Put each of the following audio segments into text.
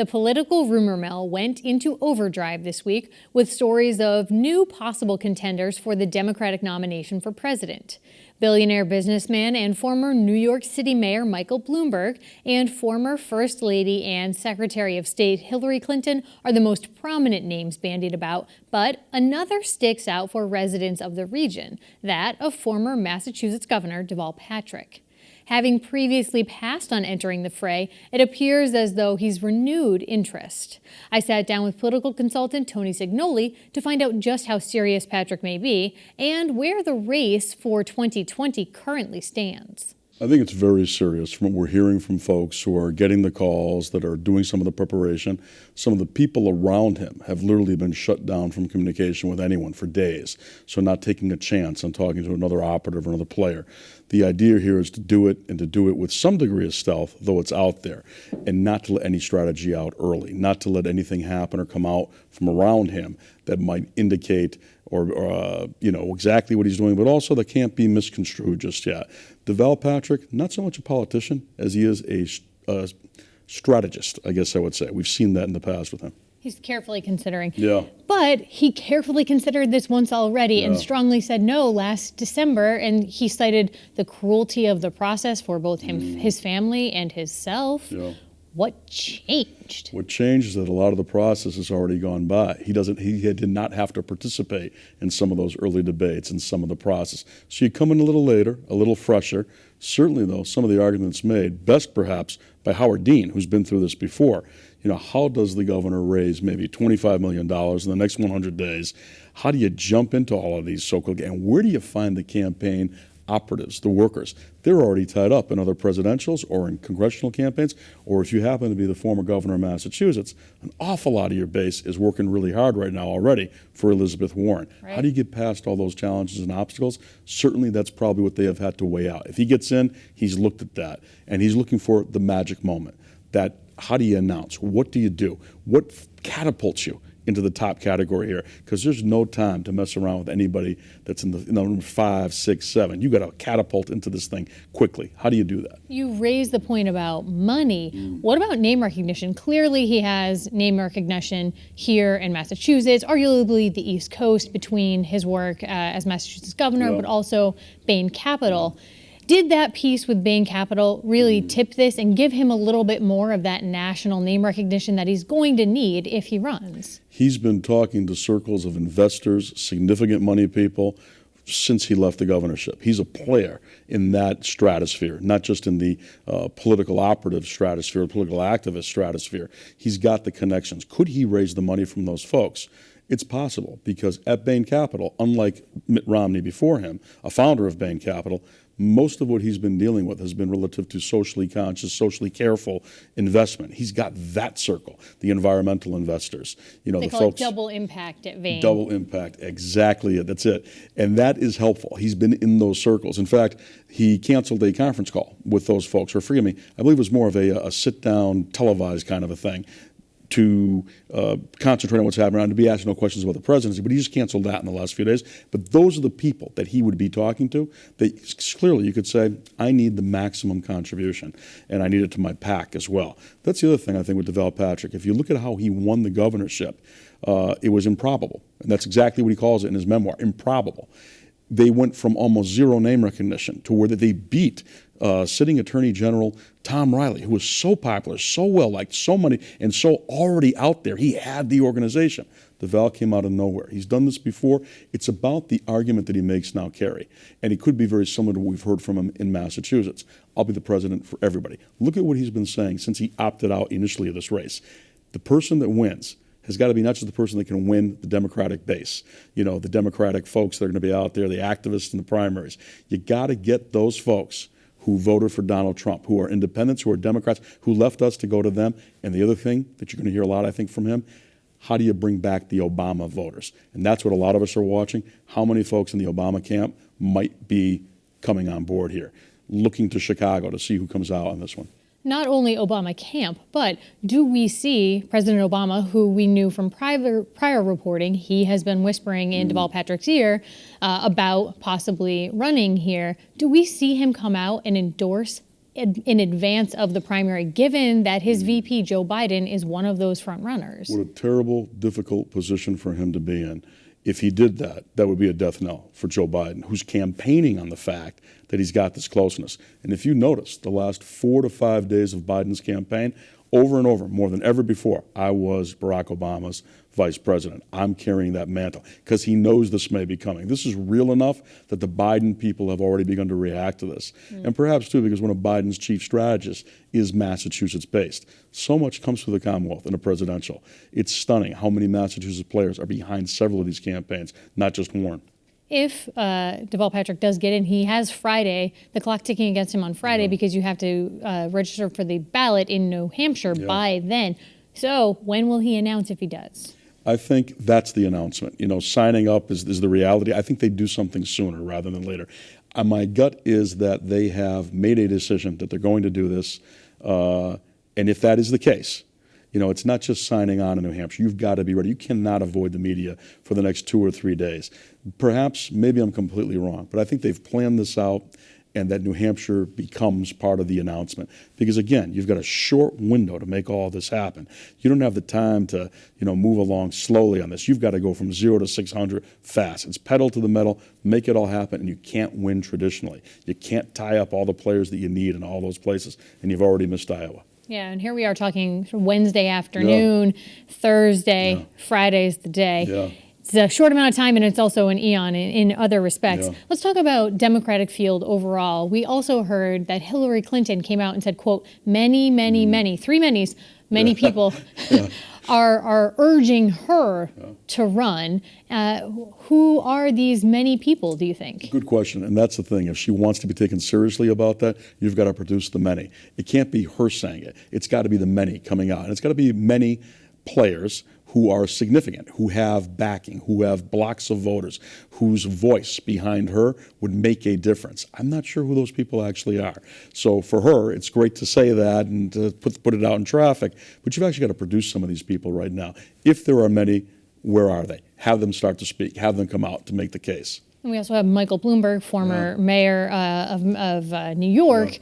The political rumor mill went into overdrive this week with stories of new possible contenders for the Democratic nomination for president. Billionaire businessman and former New York City Mayor Michael Bloomberg and former First Lady and Secretary of State Hillary Clinton are the most prominent names bandied about, but another sticks out for residents of the region, that of former Massachusetts Governor Deval Patrick. Having previously passed on entering the fray, it appears as though he's renewed interest. I sat down with political consultant Anthony Cignoli to find out just how serious Patrick may be and where the race for 2020 currently stands. I think it's very serious from what we're hearing from folks who are getting the calls, that are doing some of the preparation. Some of the people around him have literally been shut down from communication with anyone for days, so not taking a chance on talking to another operative or another player. The idea here is to do it, and to do it with some degree of stealth, though it's out there, and not to let any strategy out early, not to let anything happen or come out from around him that might indicate or exactly what he's doing, but also that can't be misconstrued just yet. Deval Patrick, not so much a politician as he is a strategist, I guess I would say. We've seen that in the past with him. He's carefully considering. Yeah. But he carefully considered this once already and strongly said no last December, and he cited the cruelty of the process for both him, his family, and himself. Yeah. What changed? What changed is that a lot of the process has already gone by. He did not have to participate in some of those early debates and some of the process. So you come in a little later, a little fresher. Certainly, though, some of the arguments made, best perhaps by Howard Dean, who's been through this before. How does the governor raise maybe $25 million in the next 100 days? How do you jump into all of these so-called, and where do you find the campaign operatives, the workers? They're already tied up in other presidentials or in congressional campaigns, or if you happen to be the former governor of Massachusetts, an awful lot of your base is working really hard right now already for Elizabeth Warren. Right. How do you get past all those challenges and obstacles? Certainly that's probably what they have had to weigh out. If he gets in, he's looked at that, and he's looking for the magic moment. That, how do you announce? What do you do? What catapults you into the top category here? Because there's no time to mess around with anybody that's in the number 5, 6, 7. You got to catapult into this thing quickly. How do you do that? You raised the point about money. What about name recognition? Clearly he has name recognition here in Massachusetts, arguably the East Coast between his work as Massachusetts governor, but also Bain Capital. Did that piece with Bain Capital really tip this and give him a little bit more of that national name recognition that he's going to need if he runs? He's been talking to circles of investors, significant money people, since he left the governorship. He's a player in that stratosphere, not just in the political operative stratosphere, political activist stratosphere. He's got the connections. Could he raise the money from those folks? It's possible, because at Bain Capital, unlike Mitt Romney before him, a founder of Bain Capital, most of what he's been dealing with has been relative to socially conscious, socially careful investment. He's got that circle, the environmental investors. They call it double impact at Bain. Double impact, exactly it. That's it. And that is helpful. He's been in those circles. In fact, he canceled a conference call with those folks, or forgive me, I believe it was more of a sit-down, televised kind of a thing, to concentrate on what's happening and to be asking no questions about the presidency, but he just canceled that in the last few days. But those are the people that he would be talking to that clearly you could say, I need the maximum contribution, and I need it to my PAC as well. That's the other thing I think with Deval Patrick. If you look at how he won the governorship, it was improbable. And that's exactly what he calls it in his memoir, improbable. They went from almost zero name recognition to where they beat sitting Attorney General Tom Riley, who was so popular, so well-liked, so money, and so already out there. He had the organization. Deval came out of nowhere. He's done this before. It's about the argument that he makes now, Carrie, and it could be very similar to what we've heard from him in Massachusetts. I'll be the president for everybody. Look at what he's been saying since he opted out initially of this race. The person that wins has got to be not just the person that can win the Democratic base, the Democratic folks that are going to be out there, the activists in the primaries. You got to get those folks who voted for Donald Trump, who are independents, who are Democrats, who left us to go to them. And the other thing that you're going to hear a lot, I think, from him, how do you bring back the Obama voters? And that's what a lot of us are watching. How many folks in the Obama camp might be coming on board here, looking to Chicago to see who comes out on this one? Not only Obama camp, but do we see President Obama, who we knew from prior reporting, he has been whispering in Deval Patrick's ear about possibly running here. Do we see him come out and endorse in advance of the primary, given that his VP, Joe Biden, is one of those front runners. What a terrible, difficult position for him to be in. If he did that, that would be a death knell for Joe Biden, who's campaigning on the fact that he's got this closeness. And if you notice, the last 4 to 5 days of Biden's campaign, over and over, more than ever before, I was Barack Obama's vice president. I'm carrying that mantle because he knows this may be coming. This is real enough that the Biden people have already begun to react to this. And perhaps, too, because one of Biden's chief strategists is Massachusetts-based. So much comes through the Commonwealth in a presidential. It's stunning how many Massachusetts players are behind several of these campaigns, not just Warren. If Deval Patrick does get in, he has Friday, the clock ticking against him on Friday because you have to register for the ballot in New Hampshire by then. So when will he announce if he does? I think that's the announcement. You know, signing up is the reality. I think they do something sooner rather than later. My gut is that they have made a decision that they're going to do this. And if that is the case, you know, it's not just signing on in New Hampshire. You've got to be ready. You cannot avoid the media for the next 2 or 3 days. Perhaps, maybe I'm completely wrong, but I think they've planned this out and that New Hampshire becomes part of the announcement. Because again, you've got a short window to make all this happen. You don't have the time to, you know, move along slowly on this. You've got to go from 0 to 600 fast. It's pedal to the metal, make it all happen, and you can't win traditionally. You can't tie up all the players that you need in all those places, and you've already missed Iowa. Yeah, and here we are talking Wednesday afternoon, Thursday, Friday's the day. Yeah. It's a short amount of time, and it's also an eon in other respects. Yeah. Let's talk about Democratic field overall. We also heard that Hillary Clinton came out and said, quote, many, three manys, many people are urging her to run. Who are these many people, do you think? Good question, and that's the thing. If she wants to be taken seriously about that, you've got to produce the many. It can't be her saying it. It's got to be the many coming out. And it's got to be many players who are significant, who have backing, who have blocks of voters, whose voice behind her would make a difference. I'm not sure who those people actually are. So for her, it's great to say that and to put it out in traffic, but you've actually got to produce some of these people right now. If there are many, where are they? Have them start to speak. Have them come out to make the case. And we also have Michael Bloomberg, former mayor of New York,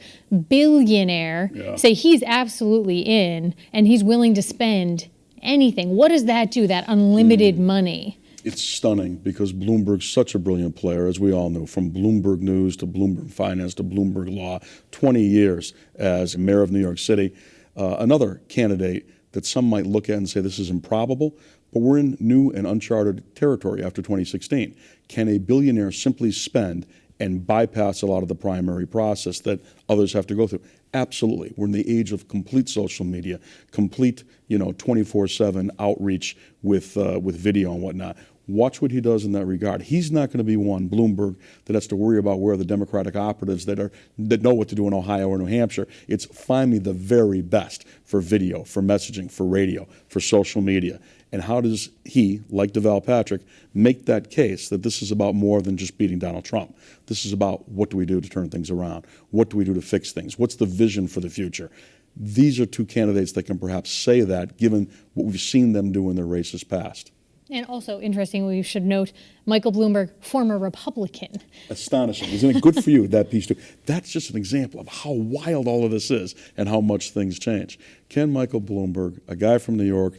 billionaire, say he's absolutely in and he's willing to spend anything. What does that do, that unlimited money? It's stunning because Bloomberg's such a brilliant player, as we all know, from Bloomberg News to Bloomberg Finance to Bloomberg Law, 20 years as mayor of New York City. Another candidate that some might look at and say this is improbable, but we're in new and uncharted territory after 2016. Can a billionaire simply spend and bypass a lot of the primary process that others have to go through? Absolutely. We're in the age of complete social media, complete, 24/7 outreach with video and whatnot. Watch what he does in that regard. He's not going to be one, Bloomberg, that has to worry about where the Democratic operatives that know what to do in Ohio or New Hampshire. It's find me the very best for video, for messaging, for radio, for social media. And how does he, like Deval Patrick, make that case that this is about more than just beating Donald Trump? This is about what do we do to turn things around? What do we do to fix things? What's the vision for the future? These are two candidates that can perhaps say that, given what we've seen them do in their races past. And also interesting, we should note, Michael Bloomberg, former Republican. Astonishing. Isn't it good for you, that piece too? That's just an example of how wild all of this is and how much things change. Can Michael Bloomberg, a guy from New York,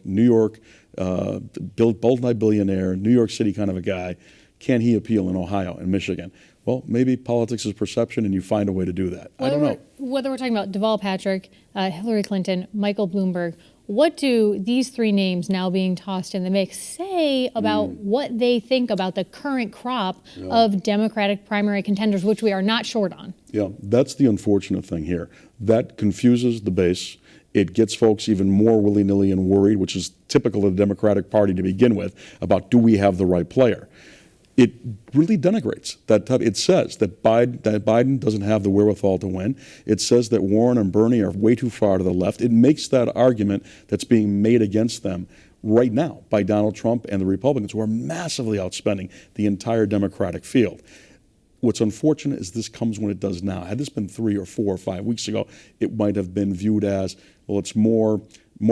multi-billionaire, New York City kind of a guy, can he appeal in Ohio and Michigan? Well, maybe politics is perception and you find a way to do that. I don't know. Whether we're talking about Deval Patrick, Hillary Clinton, Michael Bloomberg, what do these three names now being tossed in the mix say about what they think about the current crop of Democratic primary contenders, which we are not short on? Yeah, that's the unfortunate thing here. That confuses the base. It gets folks even more willy-nilly and worried, which is typical of the Democratic Party to begin with, about do we have the right player. It really denigrates that type. It says that Biden doesn't have the wherewithal to win. It says that Warren and Bernie are way too far to the left. It makes that argument that's being made against them right now by Donald Trump and the Republicans, who are massively outspending the entire Democratic field. What's unfortunate is this comes when it does now. Had this been 3 or 4 or 5 weeks ago, it might have been viewed as, well, it's more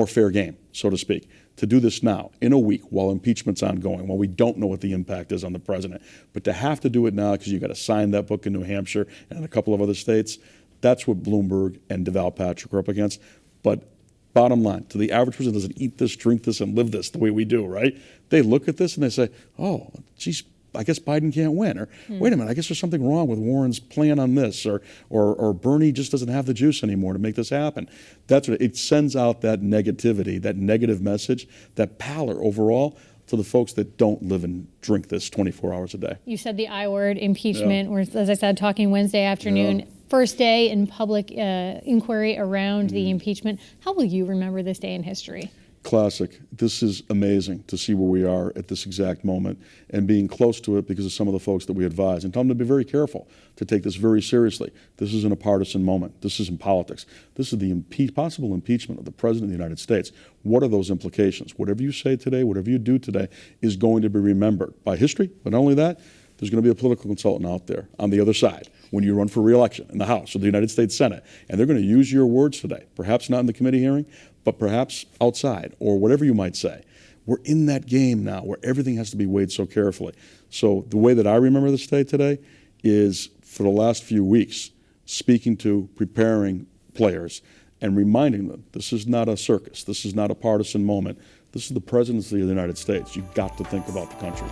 fair game, so to speak. To do this now, in a week, while impeachment's ongoing, while we don't know what the impact is on the president, but to have to do it now because you've got to sign that book in New Hampshire and a couple of other states, That's what Bloomberg and Deval Patrick are up against. But bottom line, to the average person who doesn't eat this, drink this, and live this the way we do, right? They look at this and they say, oh, geez, I guess Biden can't win. Or wait a minute, I guess there's something wrong with Warren's plan on this. Or Bernie just doesn't have the juice anymore to make this happen. That's what it sends out, that negativity, that negative message, that pallor overall to the folks that don't live and drink this 24 hours a day. You said the I word, impeachment. We're, as I said, talking Wednesday afternoon. First day in public inquiry around the impeachment. How will you remember this day in history? Classic. This is amazing to see where we are at this exact moment and being close to it because of some of the folks that we advise and tell them to be very careful, to take this very seriously. This isn't a partisan moment. This isn't politics. This is the possible impeachment of the President of the United States. What are those implications? Whatever you say today, whatever you do today is going to be remembered by history, but not only that, there's going to be a political consultant out there on the other side when you run for re-election in the House or the United States Senate, and they're going to use your words today, perhaps not in the committee hearing, but perhaps outside or whatever you might say. We're in that game now where everything has to be weighed so carefully. So the way that I remember this day today is for the last few weeks, speaking to, preparing players and reminding them this is not a circus, this is not a partisan moment, this is the presidency of the United States. You've got to think about the country.